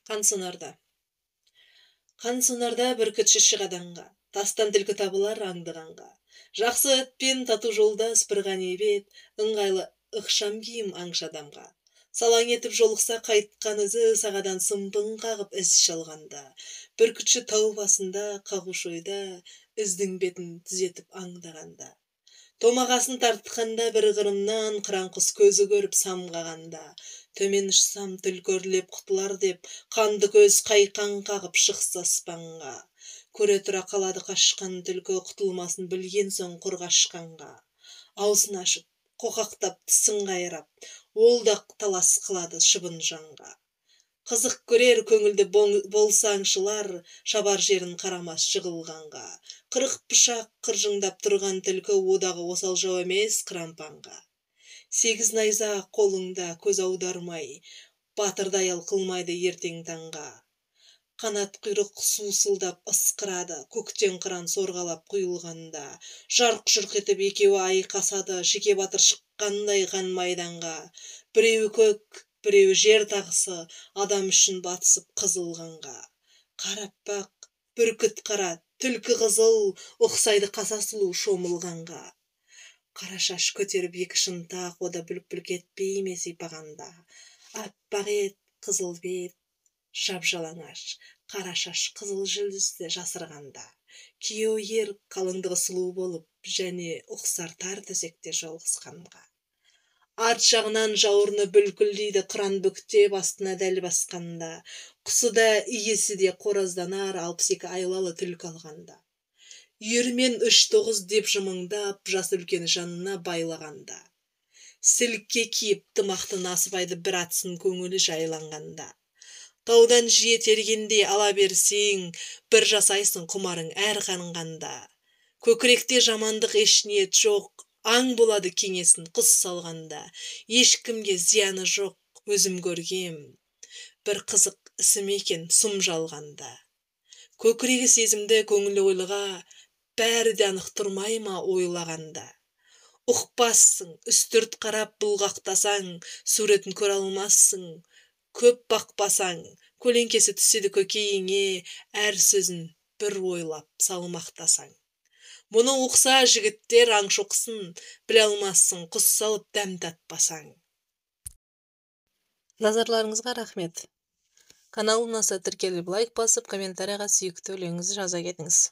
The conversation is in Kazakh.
Қансонарда. Қансонарда бүркітші шығаданға, тастан түлкі табылар аңдығанға. Жақсы өтпен тату жолдас бір ғанибет, ыңғайлы ықшам киім аңшы адамға. Салаң етіп жолықса қайтқан ізі сағадан сымпың қағып із шалғанда. Бүркітші тау басында, қағуш ойда, іздің бетін түзетіп аңдағанда. Томағасын тартқанда бір қырымнан қыран құс көзі көріп самғағанда. Төмен ұшсам түлкі үрлеп құтылар деп, қанды көз қайқан қағып шықса аспанға. Көре тұра қалады қашқан түлкі құтылмасын білген соң құр қашқанға. Аузын ашып, қоқақтап, тісін қайрап, ол да талас қылады шыбын жанға. Қызық көрер көңілді болса аңшылар, шабар жерін қарамас жығылғанға. Қырық пышақ қыржыңдап тұрған түлкі одағы осал жау емес қырампанға. Сегіз найза қолыңда көз аудармай, батырдай қылмайды ертең таңға. Қанат құйрық сусылдап ысқырады, көктен қыран сорғалап құйылғанда. Жарқ-жұрқ етіп екеуі айқасады, жеке батыр шыққандай қан майданға. Біреуі көк, біреуі жер тағысы, адам үшін батысып қызылғанға. Қарап бақ, бүркіт қара, түлкі қызыл, ұқсайды қаса сұлу шомылғанға. Қара шаш көтеріп екі шынтақ, ода бүлк-бүлк етпей ме сипағанда. Аппақ ет, қызыл бет, жап-жалаңаш, қара шаш қызыл жүлдізді жасырғанда. Күйеу ер қалыңдығы сұлу болып, және ұқсар тар төсекте жолықсқанға. Арт жағынан жауырыны бүлкілдейді қыран бүктеп астына дәл басқанда. Құсы да иесі де қоразданар 62 айлалы түлкі алғанда. Үйірмен 3-9 деп жымыңдап, жас үлкені жанына байлағанда. Сілікке киіп тымақты насыбайды бір атсын көңілі жайланғанда. Таудан жиі тергенде ала берсең, бір жасайсың құмарың әр қанғанда. Көкіректе жамандық еш ниет жоқ, аң болады кеңесін құс салғанда. Ешкімге зияны жоқ, өзім көргем, бір қызық ісім екен сұм жалғанда. Көкірегі сезімді көңілі ойлыға, бәрі де анық тұрмай ма ойлағанда. Ұқпассың, үстірт қарап бұлғақтасаң, суретін көре алмассың. Көп бақпасаң, көлеңкесі түседі көкейіңе, әр сөзін бір ойлап салмақтасаң. Мұны оқса жігіттер аңшы оқсын, біле алмассың, құс салып дәм татпасаң. Назарларыңызға рахмет. Канал ұнаса тіркеліп лайк басып, комментарияға сүйікті өлеңіңізді жаза кетіңіз.